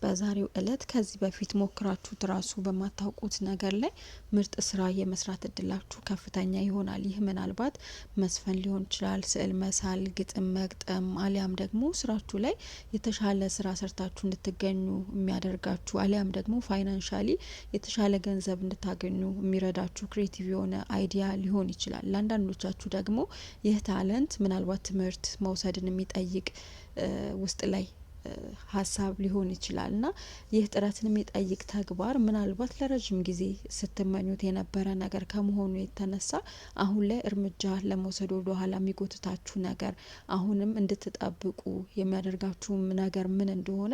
በዛሬው እለት ከዚህ በፊት ሞክራችሁት ራሱ በማታውቁት ነገር ላይ ምርጥ ስራ የመስራት እድላችሁ ከፍተኛ ይሆናል። ይህ ምናልባት መስፈን ሊሆን ይችላል፣ ስዕል መሳል፣ ግጥም መግጠም፣ አሊያም ደግሞ ስራችሁ ላይ የተሻለ ስራ ሰርታችሁ እንድትገኙ የሚያደርጋችሁ አሊያም ደግሞ ፋይናንሻሊ የተሻለ ገንዘብ እንድታገኙ የሚረዳችሁ ክሬቲቭ የሆነ አይዲያ ሊሆን ይችላል። ለአንዳንዶቻችሁ ደግሞ ይህ ታለንት ምናልባት ትምህርት መውሰድን የሚጠይቅ ውስጥ ላይ ሀሳብ ሊሆን ይችላል እና ይህ ጥረትን የሚጠይቅ ተግባር ምናልባት ለረጅም ጊዜ ስትመኙት የነበረ ነገር ከመሆኑ የተነሳ አሁን ላይ እርምጃ ለመውሰድ ወደ ኋላ የሚጎትታችሁ ነገር አሁንም እንድትጠብቁ የሚያደርጋችሁም ነገር ምን እንደሆነ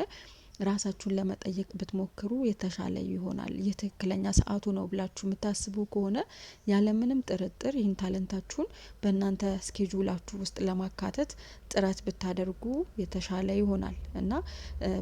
ራሳችሁን ለመጠየቅ ብትሞክሩ የተሻለ ይሆናል። ይህ ትክክለኛ ሰዓቱ ነው ብላችሁ የምታስቡ ከሆነ ያለምንም ጥርጥር ይህን ታለንታችሁን በእናንተ ስኬጁላችሁ ውስጥ ለማካተት ጥረት ብታደርጉ የተሻለ ይሆናል እና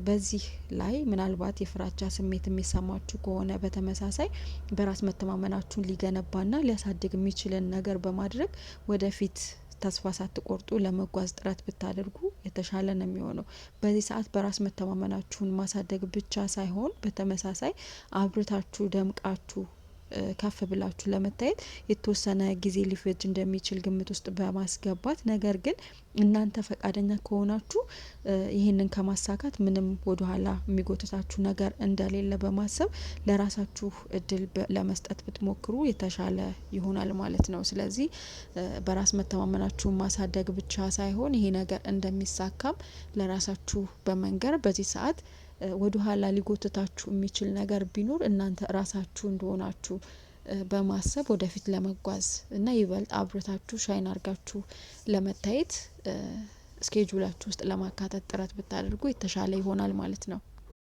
በዚህ ላይ ምናልባት የፍራቻ ስሜት የሚሰማችሁ ከሆነ በተመሳሳይ በራስ መተማመናችሁን ሊገነባና ሊያሳድግ የሚችልን ነገር በማድረግ ወደፊት ተስፋ ሳትቆርጡ ለመጓዝ ጥረት ብታደርጉ የተሻለ ነው የሚሆነው። በዚህ ሰዓት በራስ መተማመናችሁን ማሳደግ ብቻ ሳይሆን በተመሳሳይ አብርታችሁ ደምቃችሁ ከፍ ብላችሁ ለመታየት የተወሰነ ጊዜ ሊፈጅ እንደሚችል ግምት ውስጥ በማስገባት ነገር ግን እናንተ ፈቃደኛ ከሆናችሁ ይህንን ከማሳካት ምንም ወደ ኋላ የሚጎትታችሁ ነገር እንደሌለ በማሰብ ለራሳችሁ እድል ለመስጠት ብትሞክሩ የተሻለ ይሆናል ማለት ነው። ስለዚህ በራስ መተማመናችሁን ማሳደግ ብቻ ሳይሆን ይሄ ነገር እንደሚሳካም ለራሳችሁ በመንገር በዚህ ሰዓት ወደ ኋላ ሊጎትታችሁ የሚችል ነገር ቢኖር እናንተ ራሳችሁ እንደሆናችሁ በማሰብ ወደፊት ለመጓዝ እና ይበልጥ አብርታችሁ ሻይን አርጋችሁ ለመታየት ስኬጁላችሁ ውስጥ ለማካተት ጥረት ብታደርጉ የተሻለ ይሆናል ማለት ነው።